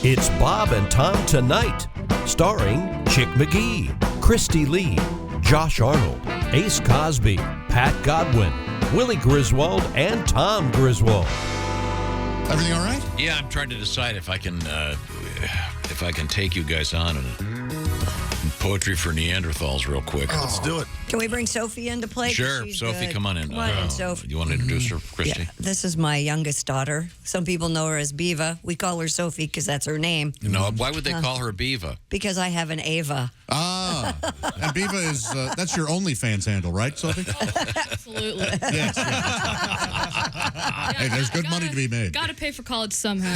It's Bob and Tom Tonight, starring Chick McGee, Kristi Lee, Josh Arnold, Ace Cosby, Pat Godwin, Willie Griswold, and Tom Griswold. Everything all right? Yeah, I'm trying to decide if I can take you guys on in poetry for Neanderthals real quick. Let's do it. Can we bring Sophie in to play? Sure, Sophie, come on in. Come on in, Sophie. You want to introduce her, Kristi? Yeah, this is my youngest daughter. Some people know her as Biva. We call her Sophie because that's her name. No, why would they call her Biva? Because I have an Ava. Ah, and Biva is, that's your OnlyFans handle, right, Sophie? Absolutely. Yes. Hey, there's good money to be made. Got to pay for college somehow.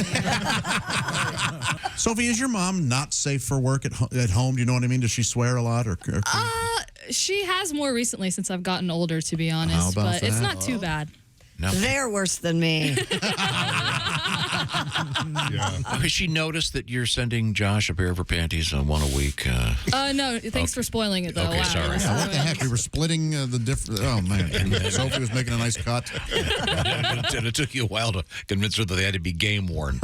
Sophie, is your mom not safe for work at home? Do you know what I mean? Does she swear a lot? Or She has more recently since I've gotten older, to be honest. How about but it's that? not too bad. No. They're worse than me. Has she noticed that you're sending Josh a pair of her panties, one a week? No, thanks for spoiling it, though. Okay, Wow. sorry. yeah, what the heck? We were splitting the different. Oh, man. Sophie was making a nice cut. And it took you a while to convince her that they had to be game worn.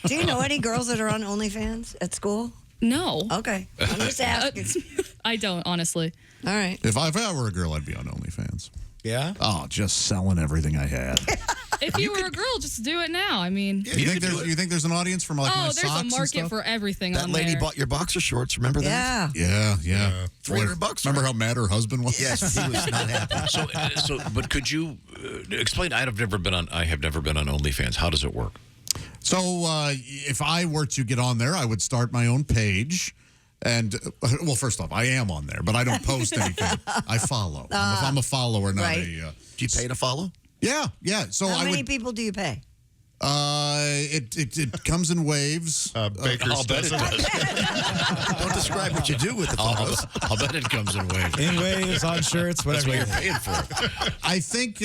Do you know any girls that are on OnlyFans at school? No. Okay. I'm just asking. I don't, honestly. All right. If I were a girl, I'd be on OnlyFans. Yeah? Oh, just selling everything I had. If you were a girl, just do it now. I mean, You think there's an audience for like my there's socks a and market stuff? for everything That on lady there. bought your boxer shorts. Remember that? Yeah. Yeah. $300. Remember how mad her husband was? Yes, he was not happy. But could you explain? I have never been on OnlyFans. How does it work? So if I were to get on there, I would start my own page. And, well, first off, I am on there, but I don't post anything. I follow. I'm a follower, not right. a... Do you pay to follow? Yeah. So How I many would... people do you pay? It comes in waves. Baker's I'll bet it does. Don't describe what you do with the photos. I'll bet it comes in waves. In waves, on shirts, That's whatever. what you're paying for. I think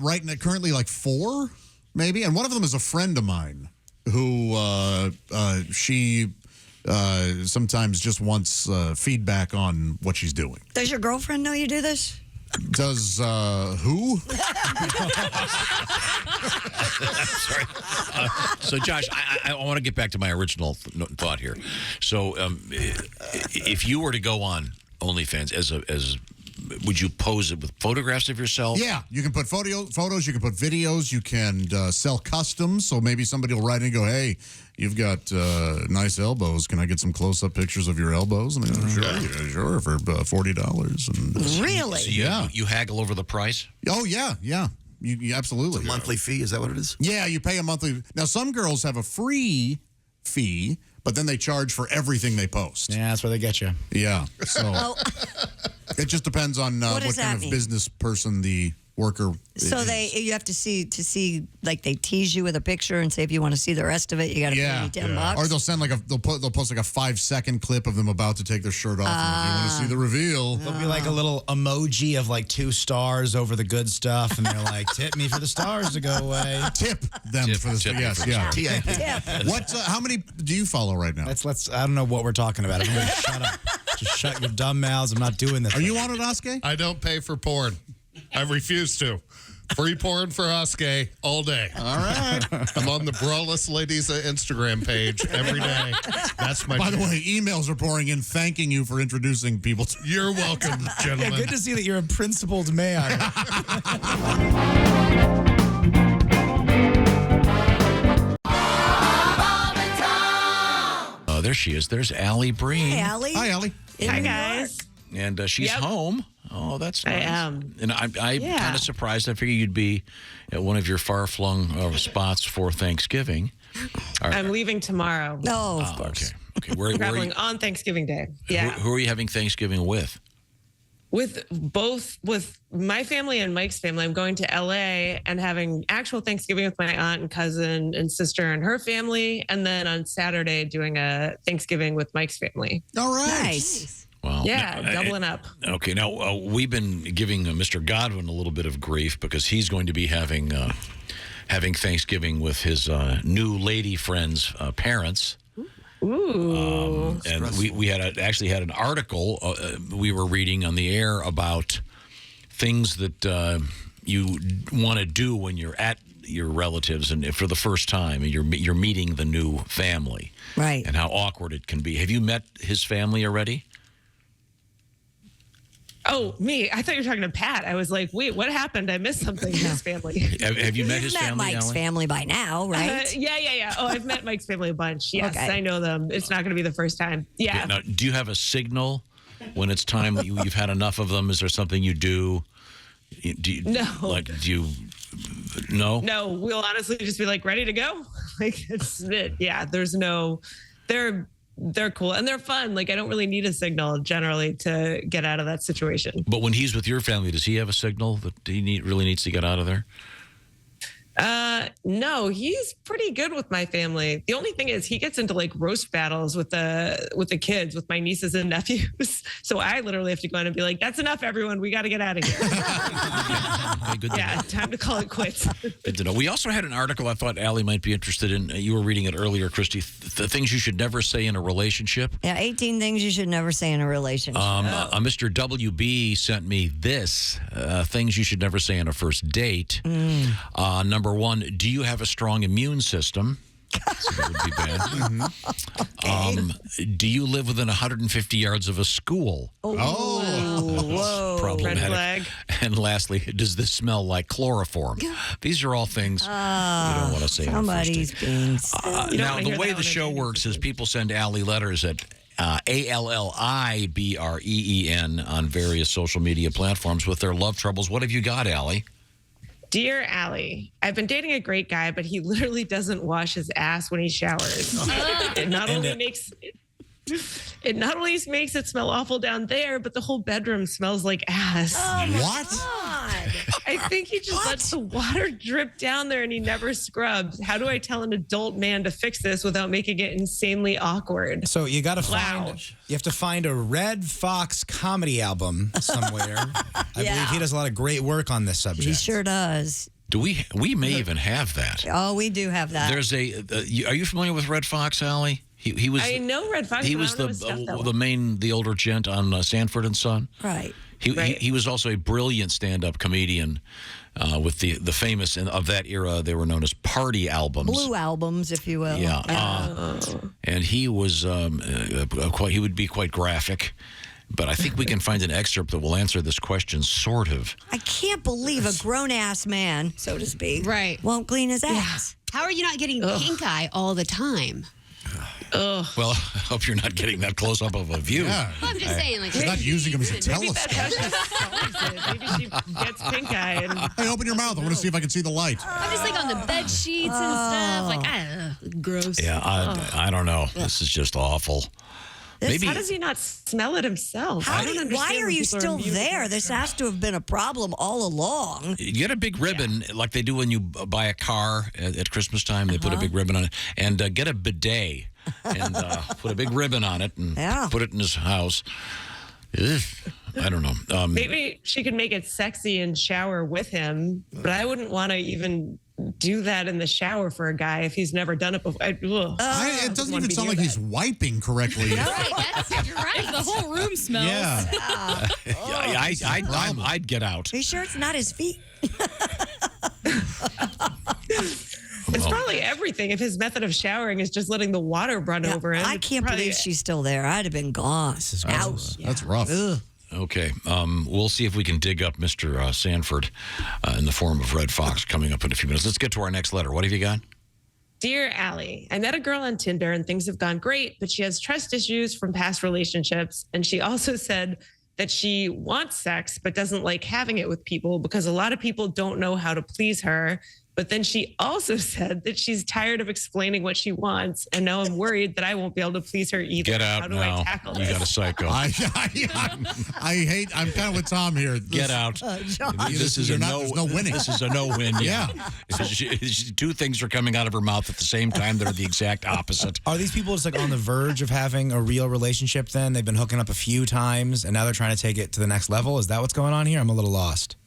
right now, currently like 4, maybe. And one of them is a friend of mine who she... sometimes just wants feedback on what she's doing. Does your girlfriend know you do this? Does who? Sorry. So, Josh, I want to get back to my original thought here. So, if you were to go on OnlyFans would you pose it with photographs of yourself? Yeah, you can put photos, you can put videos, you can sell customs. So maybe somebody will write in and go, hey, you've got nice elbows. Can I get some close-up pictures of your elbows? And they go, sure, for $40. And, Really? So you haggle over the price? oh, yeah. You absolutely. It's a monthly fee, is that what it is? Yeah, you pay a monthly. Now, some girls have a free fee, but then they charge for everything they post. Yeah, that's where they get you. Yeah, so it just depends on what kind of business person the worker So is. you have to see like they tease you with a picture and say if you want to see the rest of it, you got to pay me $10. Or they'll send like they'll post like a 5-second clip of them about to take their shirt off. And if you want to see the reveal, There'll be like a little emoji of like 2 stars over the good stuff, and they're like, "Tip me for the stars to go away." tip them for this. Yes, yeah. TIP. What? How many do you follow right now? Let's. I don't know what we're talking about. Everybody, shut up. Just shut your dumb mouths. I'm not doing this. Are you on it, Oskay? I don't pay for porn. I refuse to. Free porn for Oskay all day. All right. I'm on the Braless Ladies Instagram page every day. That's my. By the way, emails are pouring in thanking you for introducing people to. You're welcome, gentlemen. Yeah, good to see that you're a principled man. Oh, there she is. There's Alli Breen. Hey, Allie. Hi, Allie. Hi, guys. And she's home. Oh, that's nice. I am. And I'm kind of surprised. I figured you'd be at one of your far-flung spots for Thanksgiving. I'm leaving tomorrow. No, of course. Okay. Where are Traveling you, on Thanksgiving Day. Yeah. who are you having Thanksgiving with? With my family and Mike's family. I'm going to LA and having actual Thanksgiving with my aunt and cousin and sister and her family. And then on Saturday, doing a Thanksgiving with Mike's family. All right. Nice. Wow. Yeah, doubling up. Okay, now we've been giving Mr. Godwin a little bit of grief because he's going to be having Thanksgiving with his new lady friend's parents. Ooh. And we had actually had an article we were reading on the air about things that you want to do when you're at your relatives and for the first time, and you're meeting the new family, Right. and how awkward it can be. Have you met his family already? Oh, me. I thought you were talking to Pat. I was like, wait, what happened? I missed something in his family. Have you met You've his met family, Mike's Alli? family by now, right? Yeah. Oh, I've met Mike's family a bunch. Yes, Okay. I know them. It's not going to be the first time. Yeah. Now, do you have a signal when it's time that you've had enough of them? Is there something you do? No. No? No, we'll honestly just be like, ready to go. Like, it's it. Yeah, there's no, they're cool and they're fun. Like, I don't really need a signal generally to get out of that situation. But when he's with your family, does he have a signal that he really needs to get out of there? No, he's pretty good with my family. The only thing is he gets into like roast battles with the kids, with my nieces and nephews. So I literally have to go in and be like, that's enough, everyone. We got to get out of here. Okay, good to know. Yeah, time to call it quits. Good to know. We also had an article I thought Alli might be interested in. You were reading it earlier, Kristi. The things you should never say in a relationship. Yeah, 18 things you should never say in a relationship. Mr. WB sent me this. Things you should never say on a first date. Number one, do you have a strong immune system? So that would be bad. Do you live within 150 yards of a school? Whoa. Problematic. Red flag. And lastly, does this smell like chloroform? These are all things you don't want to say. Somebody's being silly. Now, wanna the hear way that the one show in works is people send Alli letters at ALLIBREEN on various social media platforms with their love troubles. What have you got, Alli? Dear Alli, I've been dating a great guy, but he literally doesn't wash his ass when he showers. It not only makes it smell awful down there, but the whole bedroom smells like ass. What? I think he just lets the water drip down there and he never scrubs. How do I tell an adult man to fix this without making it insanely awkward? So you got to Wow. you have to find a Red Fox comedy album somewhere. I believe he does a lot of great work on this subject. He sure does. Do we may even have that. Oh, we do have that. There's are you familiar with Red Fox, Alli? He was. I know Red Fox. He but I was don't know his stuff that well. the older gent on Sanford and Son. Right. He was also a brilliant stand-up comedian with the famous of that era. They were known as party albums, Blue albums, if you will. Yeah, and he was he would be quite graphic. But I think we can find an excerpt that will answer this question, sort of. I can't believe a grown-ass man, so to speak, Right. won't clean his ass. How are you not getting pink eye all the time? Well, I hope you're not getting that close up of a view. Yeah. Well, I'm just saying, like, She's not using him as a Maybe that's telescope. how she solves it. Maybe she gets pink eye. And Hey, open your mouth. I want to see if I can see the light. I'm just like on the bed sheets and stuff. Like, gross. Yeah, I don't know. This is just awful. Maybe how does he not smell it himself? I don't understand Why are when you people still immune to there? this. This has to have been a problem all along. you get a big ribbon like they do when you buy a car at Christmas time. They put a big ribbon on it, and get a bidet and put a big ribbon on it and put it in his house. Ugh, I don't know. Maybe she could make it sexy and shower with him, but I wouldn't want to even do that in the shower for a guy if he's never done it before. It doesn't even sound like he's wiping correctly. Right, that's right. The whole room smells. Yeah. I'd get out. Are you sure it's not his feet? It's probably everything. If his method of showering is just letting the water run over him. I can't believe she's still there. I'd have been gone. Out. That's rough. Okay, we'll see if we can dig up Mr. Sanford in the form of Red Fox coming up in a few minutes. Let's get to our next letter. What have you got? Dear Alli, I met a girl on Tinder and things have gone great, but she has trust issues from past relationships. And she also said that she wants sex, but doesn't like having it with people because a lot of people don't know how to please her. But then she also said that she's tired of explaining what she wants. And now I'm worried that I won't be able to please her either. Get out How do now. I tackle You this? got a psycho. I'm kind of with Tom here. Get out. This is there's no winning. This is a no-win. Yeah. Two things are coming out of her mouth at the same time that are the exact opposite. Are these people just like on the verge of having a real relationship then? They've been hooking up a few times and now they're trying to take it to the next level? Is that what's going on here? I'm a little lost.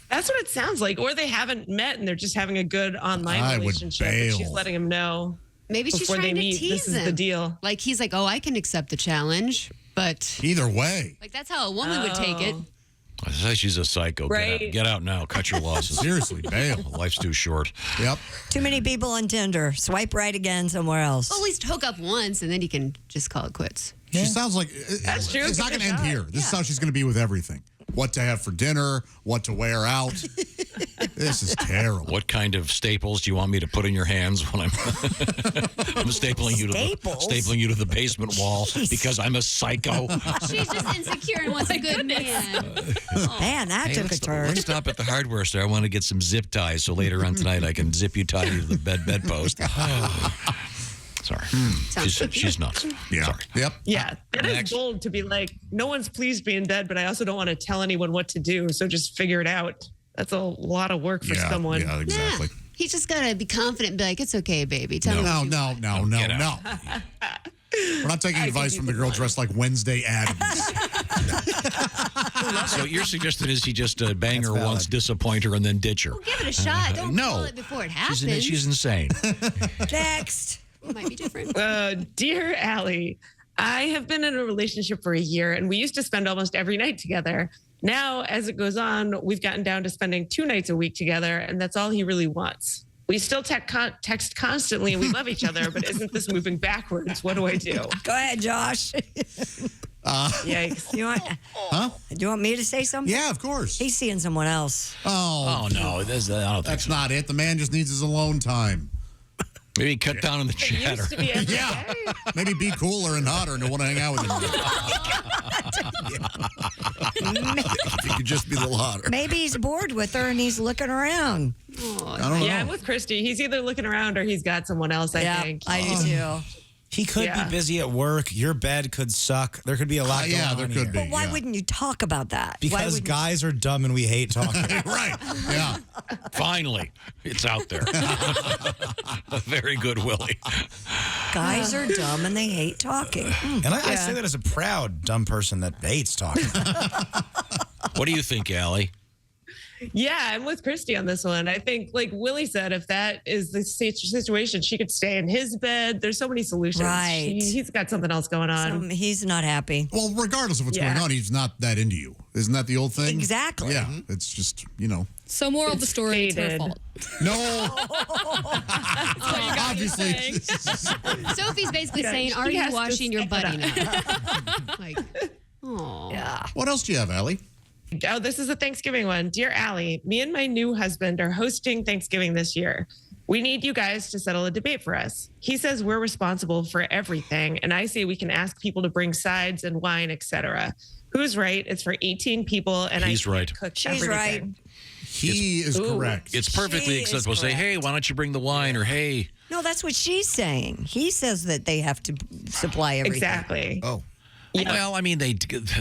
That's what it sounds like. Or they haven't met and they're just having a good online I would relationship. And bail. she's letting him know. Maybe she's before trying they to meet, tease this is him. the deal. Like, he's like, oh, I can accept the challenge. But Either way. like, that's how a woman would take it. I say she's a psycho. Right. Get out now. Cut your losses. Seriously, bail. Life's too short. Yep. Too many people on Tinder. Swipe right again somewhere else. Well, at least hook up once, and then you can just call it quits. She sounds like That's true. it's not Give going it to a end shot. here. This is how she's going to be with everything. What to have for dinner, what to wear out. This is terrible. What kind of staples do you want me to put in your hands when I'm I'm stapling you to the basement wall because I'm a psycho? She's just insecure and wants a good man. Man, that took a turn. Let's stop at the hardware store. I want to get some zip ties so later on tonight I can zip you tie you to the bedpost. Sorry. She's nuts. Yeah. Sorry. Yep. Yeah, it is Next. bold to be like, no one's pleased being dead, but I also don't want to tell anyone what to do. So just figure it out. That's a lot of work for someone. Yeah, exactly. Yeah. He's just got to be confident and be like, it's okay, baby. Tell me what you No. Get out. We're not taking advice from the girl dressed like Wednesday Addams. So your suggestion is he just bang her valid. once, disappoint her, and then ditch her. Well, give it a shot. Don't No. call it before it happens. She's insane. Next. It might be different. Dear Allie, I have been in a relationship for a year and we used to spend almost every night together. Now, as it goes on, we've gotten down to spending 2 nights a week together, and that's all he really wants. We still text constantly and we love each other, but isn't this moving backwards? What do I do? Go ahead, Josh. Yikes. You want, Do you want me to say something? Yeah, of course. He's seeing someone else. Oh no, I don't think That's so. not it. The man just needs his alone time. Maybe cut down on the It chatter. used to be every Yeah. day. Maybe be cooler and hotter and want to hang out with him. If you could just be a little hotter. Maybe he's bored with her and he's looking around. I don't know. Yeah, I'm with Kristi. He's either looking around or he's got someone else, I think. I do too. He could Yeah. be busy at work. Your bed could suck. There could be a lot going yeah, on there here. could be. But why yeah. wouldn't you talk about that? Why Because wouldn't- guys are dumb and we hate talking. Right. Yeah. Finally, it's out there. Very good, Willie. guys are dumb and they hate talking. And I say that as a proud dumb person that hates talking. What do you think, Allie? Yeah, I'm with Kristi on this one. I think, like Willie said, if that is the situation, she could stay in his bed. There's so many solutions. Right. He's got something else going on. He's not happy. Well, regardless of what's going on, he's not that into you. Isn't that the old thing? Exactly. Yeah. It's just, you know. So moral of the story, it's her faded. fault. No. Obviously. Sophie's basically Yeah, saying, she are you has to washing your stand buddy up. now? Like, oh. Yeah. What else do you have, Allie? Oh, this is a Thanksgiving one. Dear Allie, me and my new husband are hosting Thanksgiving this year. We need you guys to settle a debate for us. He says we're responsible for everything, and I say we can ask people to bring sides and wine, etc. Who's right? It's for 18 people, and He's I right. can't cook She's right. everything. He is correct. It's perfectly She is acceptable. Say, hey, correct. why don't you bring the wine? Or hey, No, that's what she's saying. He says that they have to supply everything. Exactly. Oh. well, I mean,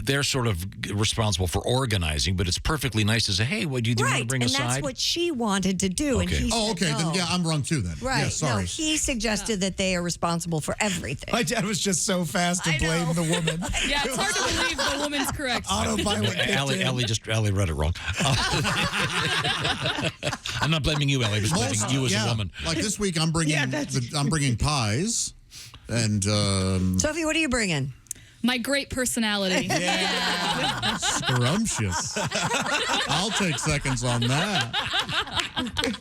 they're sort of responsible for organizing, but it's perfectly nice to say, hey, what do you want to Right, bring and a side? that's what she wanted to do, and Okay. he Oh, said okay. Then no. yeah, I'm wrong too. Then. Right. Yeah, sorry. No, he suggested that they are responsible for everything. My dad was just so fast to I blame know. the woman. Yeah, it's hard to believe the woman's correct. Autopilot kicked in. Allie read it wrong. I'm not blaming you, Allie. I'm just blaming you as a woman. Like this week, I'm bringing I'm bringing pies, and Sophie, what are you bringing? My great personality. scrumptious. I'll take seconds on that.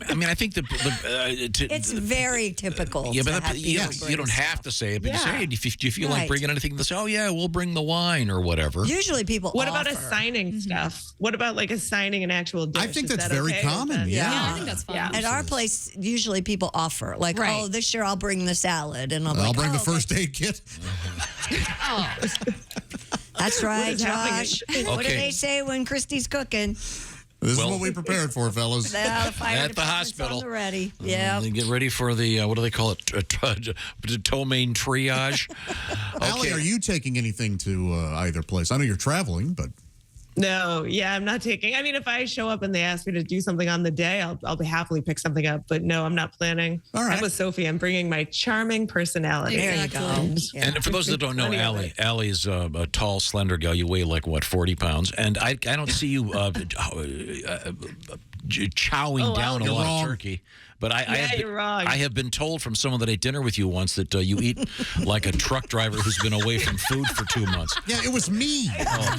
I mean, I think It's very typical. Yeah, to but have you people don't bring have to say it. But you say, Yeah. hey, do you feel like Right. bringing anything? They say, oh, yeah, we'll bring the wine or whatever. Usually people What about offer. assigning stuff? What about like assigning an actual dish? I think Is that's that very okay? Is common. that- Yeah. Yeah, I think that's fine. Yeah. At our place, usually people offer. Like, Right. oh, this year I'll bring the salad. And I'm I'll like, bring oh, the okay. first aid kit. That's right, is happening? Josh. What do Okay. they say when Christy's cooking? This Well- is what we prepared for, fellas. The fire At the department's hospital. on the ready. Yeah. They get ready for the, what do they call it? Ptomaine triage. Allie, are you taking anything to either place? I know you're traveling, but No, yeah, I'm not taking. I mean, if I show up and they ask me to do something on the day, I'll be happily pick something up. But no, I'm not planning. All right. I'm with Sophie. I'm bringing my charming personality. There you go. Yeah. And for those that don't know, Plenty of it. Allie's a tall, slender gal. You weigh like, what, 40 pounds? And I don't see you chowing down a You're lot wrong. of turkey. But you're wrong. I have been told from someone that ate dinner with you once that you eat like a truck driver who's been away from food for 2 months. Yeah, it was me. Yeah,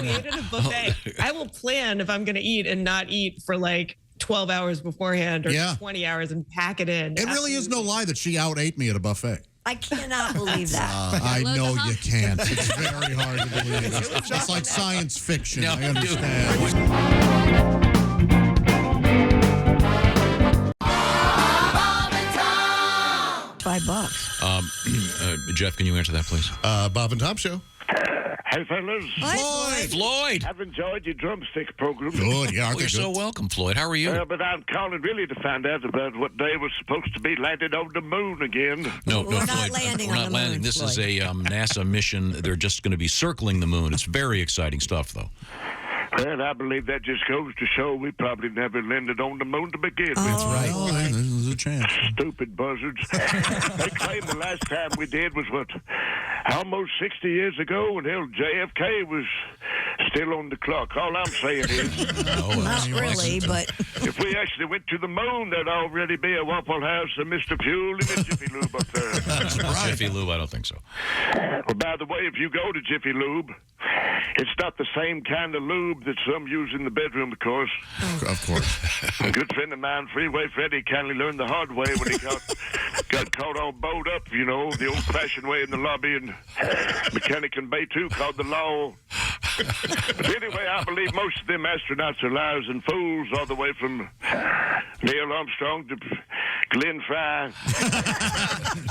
we ate at a buffet. I will plan if I'm going to eat and not eat for like 12 hours beforehand or 20 hours and pack it in. It really is no lie that she out-ate me at a buffet. I cannot believe that. I know you can't. It's very hard to believe. It's like science fiction. No, I understand. $5. Jeff, can you answer that, please? Bob and Tom Show. Hey, fellas. Floyd. I've enjoyed your drumstick program. Good, yeah. You're so welcome, Floyd. How are you? But I'm calling really to find out about what day was supposed to be landed on the moon again. No, We're not Floyd. landing We're on not the landing. moon, This is Floyd. a NASA mission. They're just going to be circling the moon. It's very exciting stuff, though. Well, I believe that just goes to show we probably never landed on the moon to begin with. That's right. Oh, there's a chance. Stupid buzzards. They claim the last time we did was, almost 60 years ago, and hell, JFK was still on the clock. All I'm saying is... Not really, but... If we actually went to the moon, there'd already be a Waffle House and Mr. Fuel and a Jiffy Lube up there. That's right. Jiffy Lube, I don't think so. Well, by the way, if you go to Jiffy Lube, it's not the same kind of lube that some use in the bedroom, of course. Of course. A good friend of mine, Freeway Freddie, kindly learned the hard way when he got caught all bowed up, the old-fashioned way in the lobby, and mechanic in Bay 2 called the law. But anyway, I believe most of them astronauts are liars and fools, all the way from Neil Armstrong to Glenn Fry.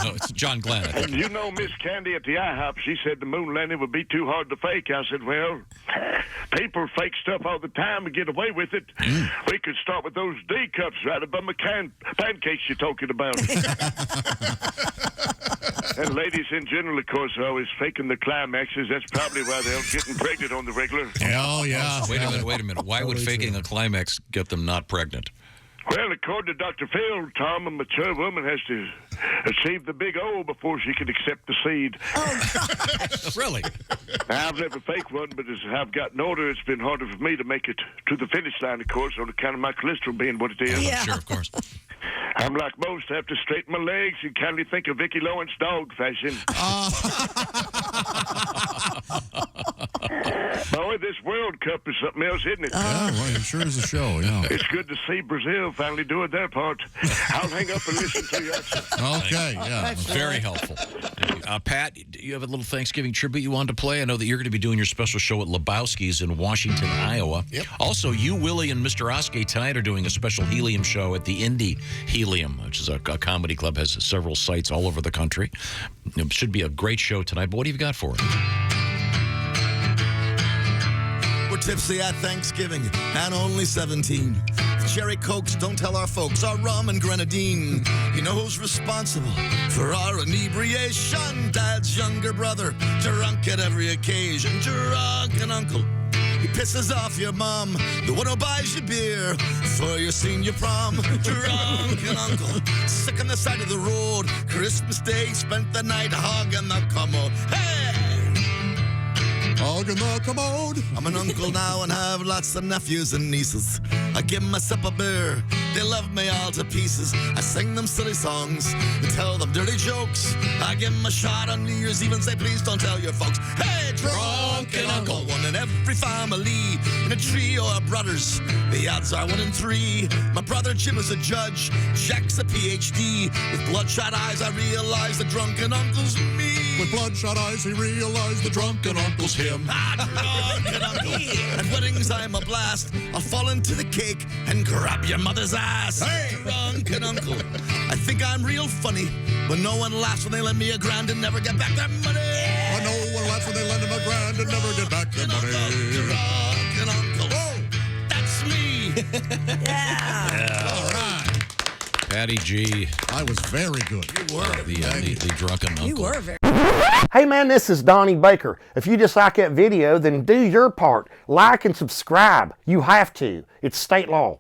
No, it's John Glenn. I think. And Miss Candy at the IHOP, she said the moon landing would be too hard to fake. I said, well, people fake stuff all the time and get away with it. We could start with those D cups right above my pancakes you're talking about. And ladies in general, of course, are always faking the climaxes. That's probably why they're getting pregnant on the regular. Oh, yeah. Wait a minute. Why would faking a climax get them not pregnant? Well, according to Dr. Phil, Tom, a mature woman has to achieve the big O before she can accept the seed. Really? Now, I've never faked one, but as I've gotten older, it's been harder for me to make it to the finish line, of course, on account of my cholesterol being what it is. Yeah. Sure, of course. I'm like most, I have to straighten my legs and kindly think of Vicki Lawrence dog fashion. Boy, this World Cup is something else, isn't it? Yeah, well, it sure is a show, yeah. It's good to see Brazil finally doing their part. I'll hang up and listen to you. Okay, yeah. Very helpful. Pat, do you have a little Thanksgiving tribute you wanted to play? I know that you're going to be doing your special show at Lebowski's in Washington, Iowa. Yep. Also, you, Willie, and Mr. Oskey tonight are doing a special Helium show at the Indie Helium, which is a comedy club, has several sites all over the country. It should be a great show tonight, but what have you got for it? We're tipsy at Thanksgiving and only 17. Cherry Cokes, don't tell our folks, our rum and grenadine. You know who's responsible for our inebriation? Dad's younger brother, drunk at every occasion, drunken uncle. He pisses off your mom, the one who buys you beer for your senior prom. Drunken uncle, sick on the side of the road. Christmas Day, spent the night hogging the commode. Hey! Hog in the commode. I'm an uncle now and have lots of nephews and nieces. I give them a sip of beer, they love me all to pieces. I sing them silly songs and tell them dirty jokes. I give them a shot on New Year's Eve and say, please don't tell your folks. Hey, drunken uncle, one in every family, in a trio of brothers. The odds are 1 in 3. My brother Jim is a judge, Jack's a PhD. With bloodshot eyes, I realize the drunken uncle's me. With bloodshot eyes, he realized the drunken uncle's him. Drunken uncle. At weddings, I'm a blast. I'll fall into the cake and grab your mother's ass. Hey, drunken uncle. I think I'm real funny, but no one laughs when they lend me a grand and never get back their money. I know one laughs when they lend him a grand and never get back their money. Drunken uncle. Oh, that's me. Yeah. All right. Patty G. I was very good. You were. The drunken uncle. You were very. Hey man, this is Donnie Baker. If you just like that video, then do your part. Like and subscribe. You have to. It's state law.